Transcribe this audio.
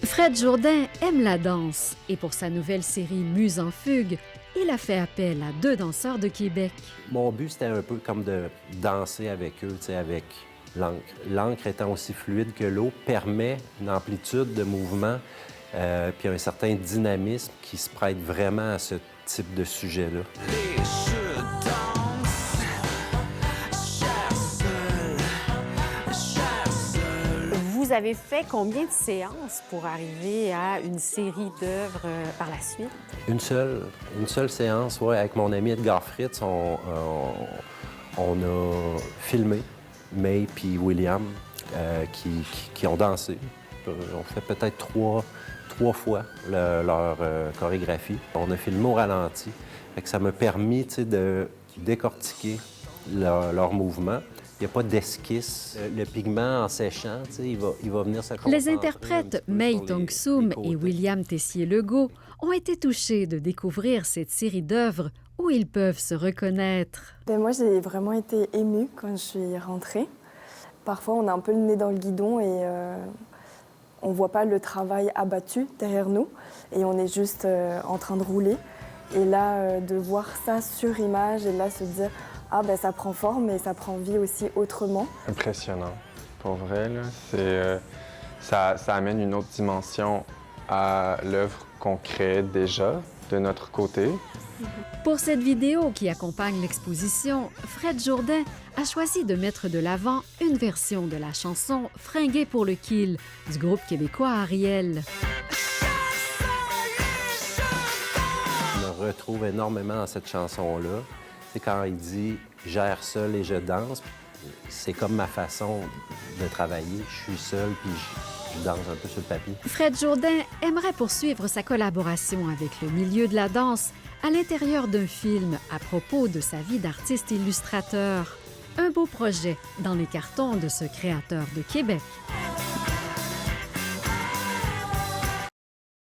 Fred Jourdain aime la danse et pour sa nouvelle série Muse en fugue, il a fait appel à 2 danseurs de Québec. Mon but, c'était un peu comme de danser avec eux, tu sais, avec l'encre. L'encre étant aussi fluide que l'eau, permet une amplitude de mouvement puis un certain dynamisme qui se prête vraiment à ce type de sujet-là. Vous avez fait combien de séances pour arriver à une série d'œuvres par la suite? Une seule séance, ouais, avec mon ami Edgar Fritz, on a filmé May puis William qui ont dansé. On fait peut-être trois fois leur chorégraphie. On a filmé au ralenti. Fait que ça m'a permis, tu sais, de décortiquer leur mouvement. Il n'y a pas d'esquisse. Le pigment, en séchant, tu sais, il va venir se concentrer. Les interprètes May Tong-Soom et William Tessier-Legault ont été touchés de découvrir cette série d'œuvres où ils peuvent se reconnaître. Moi, j'ai vraiment été émue quand je suis rentrée. Parfois, on a un peu le nez dans le guidon et on ne voit pas le travail abattu derrière nous et on est juste en train de rouler. Et là, de voir ça sur image et là se dire « Ah, ben ça prend forme et ça prend vie aussi autrement ». Impressionnant, pour vrai. Là. Ça amène une autre dimension à l'œuvre qu'on crée déjà de notre côté. Pour cette vidéo qui accompagne l'exposition, Fred Jourdain a choisi de mettre de l'avant une version de la chanson « Fringué pour le kill » du groupe québécois Ariel. Je me retrouve énormément dans cette chanson-là. C'est quand il dit « gère seul et je danse », c'est comme ma façon de travailler. Je suis seul puis je danse un peu sur le papier. Fred Jourdain aimerait poursuivre sa collaboration avec le milieu de la danse à l'intérieur d'un film à propos de sa vie d'artiste illustrateur. Un beau projet dans les cartons de ce créateur de Québec.